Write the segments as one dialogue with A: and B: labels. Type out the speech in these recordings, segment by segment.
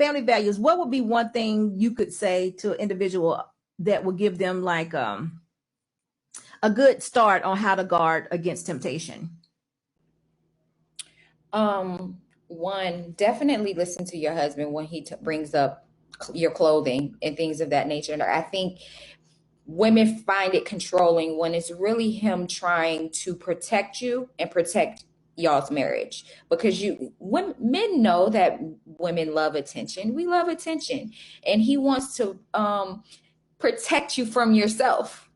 A: family values, what would be one thing you could say to an individual that would give them like a good start on how to guard against temptation?
B: One, definitely listen to your husband when he brings up your clothing and things of that nature. And I think women find it controlling when it's really him trying to protect you and protect y'all's marriage, because when men know that women love attention, we love attention, and he wants to protect you from yourself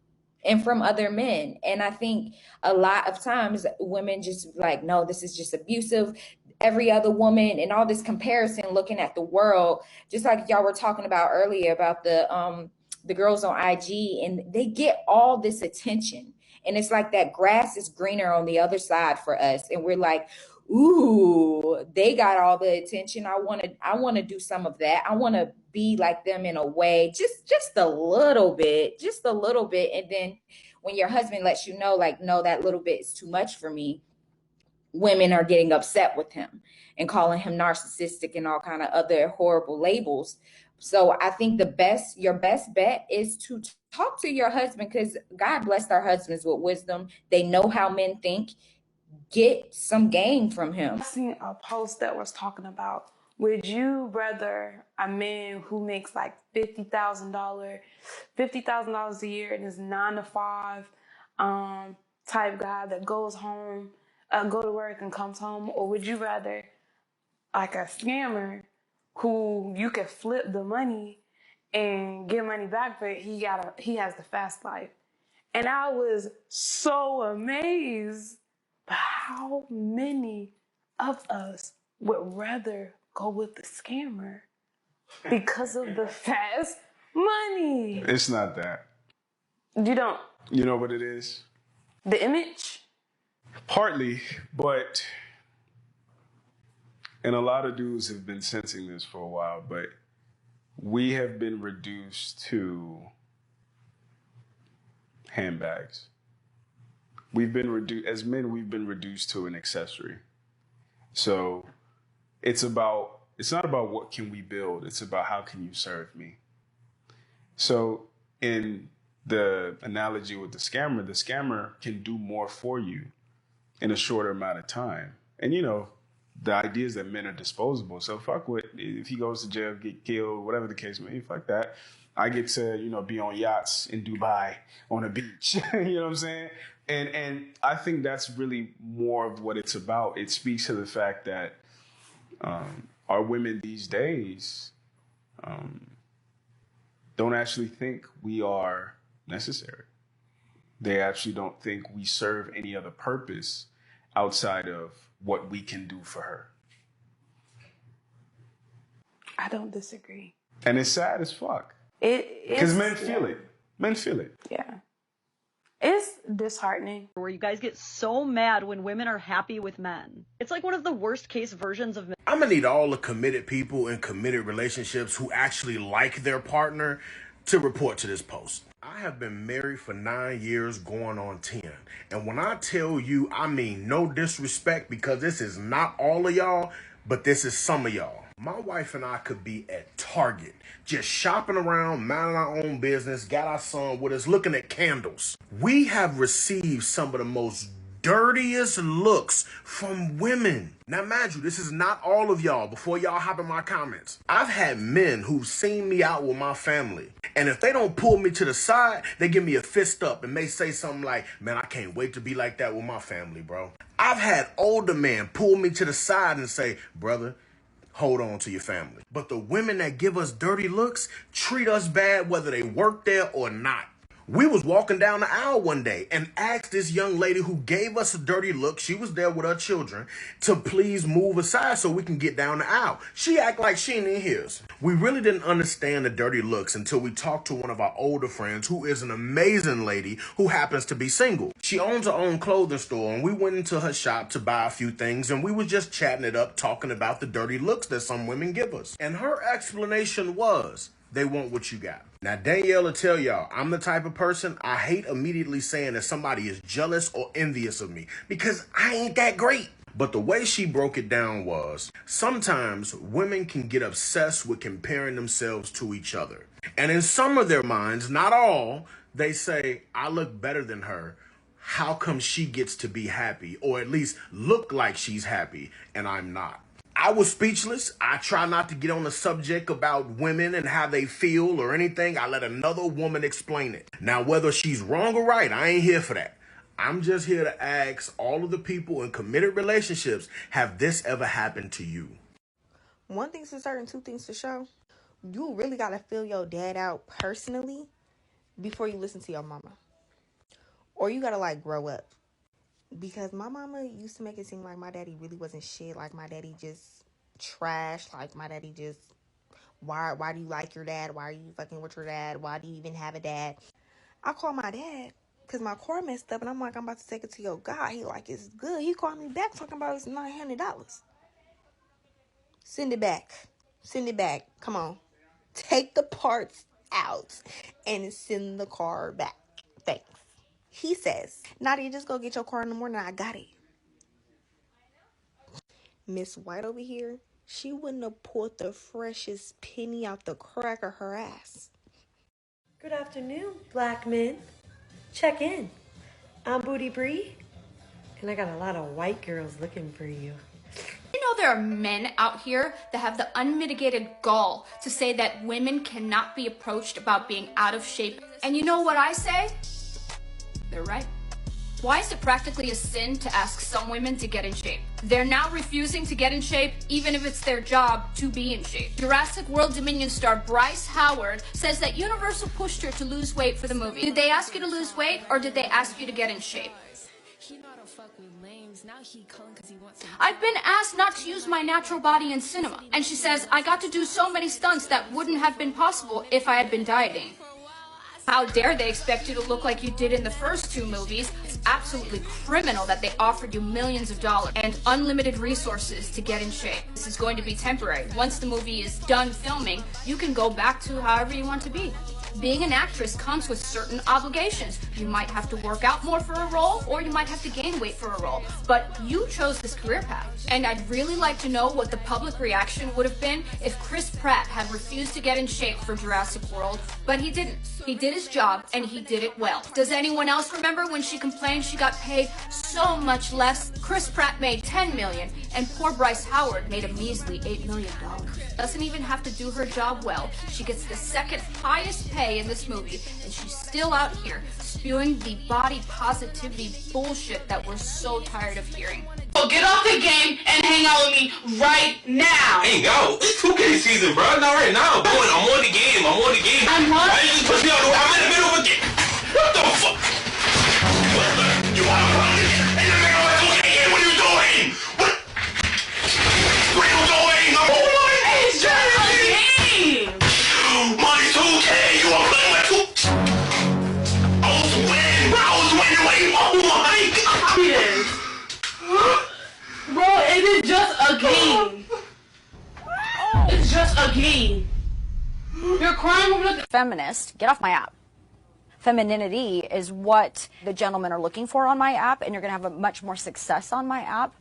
B: and from other men. And I think a lot of times women just like, no, this is just abusive, every other woman, and all this comparison, looking at the world, just like y'all were talking about earlier about the girls on IG, and they get all this attention. And it's like that grass is greener on the other side for us. And we're like, ooh, they got all the attention. I want to do some of that. I want to be like them in a way, just a little bit. And then when your husband lets you know, like, no, that little bit is too much for me, women are getting upset with him and calling him narcissistic and all kind of other horrible labels. So I think your best bet is to talk to your husband, because God blessed our husbands with wisdom. They know how men think. Get some game from him.
C: I seen a post that was talking about, would you rather a man who makes like $50,000 a year and is 9 to 5 type guy that goes home, go to work and comes home, or would you rather like a scammer who you can flip the money and get money back, but he has the fast life? And I was so amazed by how many of us would rather go with the scammer because of the fast money.
D: It's not that.
C: You don't.
D: You know what it is?
C: The image?
D: Partly, but, and a lot of dudes have been sensing this for a while, but we have been reduced to handbags. We've been reduced, as men, we've been reduced to an accessory. So it's not about what can we build, it's about how can you serve me. So in the analogy with the scammer can do more for you in a shorter amount of time. And the idea is that men are disposable. So fuck what, if he goes to jail, get killed, whatever the case may be, fuck that. I get to, be on yachts in Dubai on a beach. You know what I'm saying? And I think that's really more of what it's about. It speaks to the fact that our women these days don't actually think we are necessary. They actually don't think we serve any other purpose outside of what we can do for her.
C: I don't disagree.
D: And it's sad as fuck. Because men feel it. Men feel it.
C: Yeah. It's disheartening.
E: Where you guys get so mad when women are happy with men. It's like one of the worst case versions of men.
F: I'm gonna need all the committed people in committed relationships who actually like their partner to report to this post. I have been married for 9 years, going on 10. And when I tell you, I mean no disrespect, because this is not all of y'all, but this is some of y'all. My wife and I could be at Target, just shopping around, minding our own business, got our son with us, looking at candles. We have received some of the most dirtiest looks from women. Now, mind you, this is not all of y'all. Before y'all hop in my comments, I've had men who've seen me out with my family, and if they don't pull me to the side, they give me a fist up and may say something like, man, I can't wait to be like that with my family, bro. I've had older men pull me to the side and say, brother, hold on to your family. But the women that give us dirty looks treat us bad whether they work there or not. We was walking down the aisle one day and asked this young lady who gave us a dirty look, she was there with her children, to please move aside so we can get down the aisle. She act like she didn't hear us. We really didn't understand the dirty looks until we talked to one of our older friends who is an amazing lady who happens to be single. She owns her own clothing store, and we went into her shop to buy a few things, and we was just chatting it up, talking about the dirty looks that some women give us. And her explanation was, they want what you got. Now, Danielle will tell y'all, I'm the type of person, I hate immediately saying that somebody is jealous or envious of me, because I ain't that great. But the way she broke it down was, sometimes women can get obsessed with comparing themselves to each other. And in some of their minds, not all, they say, I look better than her. How come she gets to be happy, or at least look like she's happy, and I'm not? I was speechless. I try not to get on the subject about women and how they feel or anything. I let another woman explain it. Now, whether she's wrong or right, I ain't here for that. I'm just here to ask all of the people in committed relationships, have this ever happened to you?
G: One thing's for certain, two things for sure. You really got to feel your dad out personally before you listen to your mama. Or you got to like grow up. Because my mama used to make it seem like my daddy really wasn't shit. Like my daddy just trash. Like my daddy just, why do you like your dad? Why are you fucking with your dad? Why do you even have a dad? I call my dad because my car messed up. And I'm like, I'm about to take it to your guy. He like, it's good. He called me back talking about it's $900. Send it back. Send it back. Come on. Take the parts out and send the car back. Thanks. He says, Nadia, just go get your car in the morning. I got it. Miss White over here, she wouldn't have pulled the freshest penny out the crack of her ass.
H: Good afternoon, black men. Check in. I'm Booty Bree, and I got a lot of white girls looking for you.
I: You know there are men out here that have the unmitigated gall to say that women cannot be approached about being out of shape. And you know what I say? They're right. Why is it practically a sin to ask some women to get in shape? They're now refusing to get in shape, even if it's their job to be in shape. Jurassic World Dominion star Bryce Howard says that Universal pushed her to lose weight for the movie. Did they ask you to lose weight, or did they ask you to get in shape? I've been asked not to use my natural body in cinema, and she says I got to do so many stunts that wouldn't have been possible if I had been dieting. How dare they expect you to look like you did in the first two movies? It's absolutely criminal that they offered you millions of dollars and unlimited resources to get in shape. This is going to be temporary. Once the movie is done filming, you can go back to however you want to be. Being an actress comes with certain obligations. You might have to work out more for a role, or you might have to gain weight for a role. But you chose this career path. And I'd really like to know what the public reaction would have been if Chris Pratt had refused to get in shape for Jurassic World, but he didn't. He did his job, and he did it well. Does anyone else remember when she complained she got paid so much less? Chris Pratt made $10 million, and poor Bryce Howard made a measly $8 million. Doesn't even have to do her job well. She gets the second highest pay in this movie, and she's still out here spewing the body positivity bullshit that we're so tired of hearing.
J: So get off the game and hang out with me right now.
K: Hang out? It's 2K season, bro. Not right now. I'm on the game. I'm on the game.
J: I'm what?
K: Why you just push me out the way? I'm in the middle of a game. What the fuck? You want to run in the middle of a game? What are you doing? What are you doing?
J: It's just a game.
K: My 2K. You are playing with 2K. I was winning. Wait. Oh my God.
J: Yes. Bro, it is just a game. It's just a game. You're crying over the
E: Feminist, get off my app. Femininity is what the gentlemen are looking for on my app, and you're going to have a much more success on my app.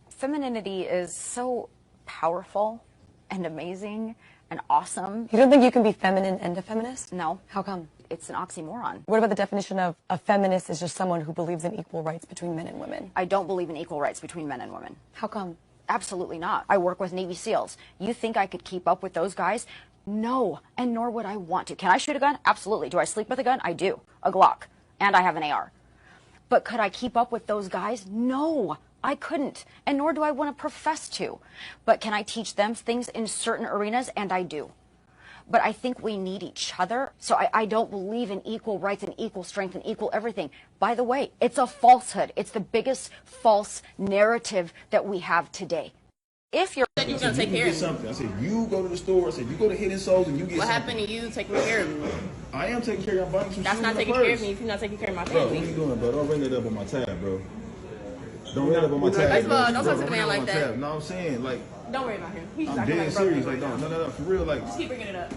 E: Femininity is so powerful and amazing and awesome.
L: You don't think you can be feminine and a feminist?
E: No.
L: How come?
E: It's an oxymoron.
L: What about the definition of a feminist is just someone who believes in equal rights between men and women?
E: I don't believe in equal rights between men and women.
L: How come?
E: Absolutely not. I work with Navy SEALs. You think I could keep up with those guys? No, and nor would I want to. Can I shoot a gun? Absolutely. Do I sleep with a gun? I do. A Glock. And I have an AR. But could I keep up with those guys? No, I couldn't. And nor do I want to profess to. But can I teach them things in certain arenas? And I do. But I think we need each other. So I don't believe in equal rights and equal strength and equal everything. By the way, it's a falsehood. It's the biggest false narrative that we have today. If you're
M: said you were gonna take care of me.
N: Something. I said you go to the store. I said you go to Hidden Souls and you get.
M: What
N: something.
M: happened to you taking care of me?
N: I am taking care of you. I'm buying some
M: That's
N: shoes
M: not
N: and
M: taking
N: a purse.
M: care of me if you're not taking care of my
N: Bro,
M: family.
N: what are you doing, bro? Don't ring that up on my tab, bro. Don't ring that up on my tab.
M: First of all, don't
N: Bro,
M: talk to the man like that.
N: tab. No, I'm saying like.
M: Don't worry about him. He's
N: I'm
M: acting
N: dead
M: like
N: serious.
M: right
N: Like
M: now.
N: no, for real. Like
M: Just keep bringing it up.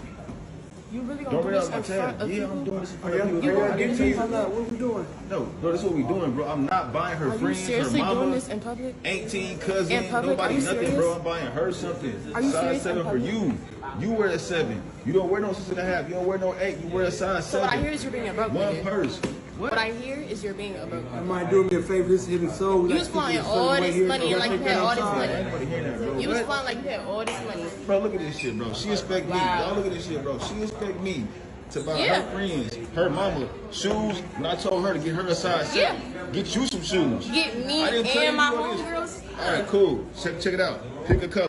J: You really
N: Don't
J: gonna do
N: bring
J: this
N: out my
J: in front
N: tab.
J: of
N: Yeah,
J: people?
N: I'm doing this in front
J: You
N: of people.
J: gonna do this?
N: What are we doing? No, bro, that's what we doing, bro. I'm not buying her
J: Are you
N: friends, her
J: seriously
N: mama,
J: doing this in public?
N: 18 cousin,
J: In public? Are
N: nobody,
J: you
N: nothing,
J: serious?
N: bro. I'm buying her something.
J: Are you
N: Size
J: serious
N: 7
J: in
N: for
J: public?
N: you. You wear a 7. You don't wear no 6.5. You don't wear no 8. You wear a size 7.
J: So what I hear is you're being a broke
N: One
J: nigga.
N: purse.
J: What I hear is you're being a broke nigga.
O: Might do me a favor, just hit his soul.
J: You was flying all this money and like you had all this money. You was
N: What?
J: flying like you had all this money.
N: Bro, look at this shit, bro. She expect me.
J: Wow.
N: Y'all look at this shit, bro. She expect me to buy
J: Yeah.
N: her friends, her mama, shoes, and I told her to get her a size 7.
J: Yeah.
N: Get you some shoes.
J: Get me
N: I didn't tell
J: and
N: you
J: my
N: what it is.
J: homegirls.
N: All right, cool. Check it out. Pick a color.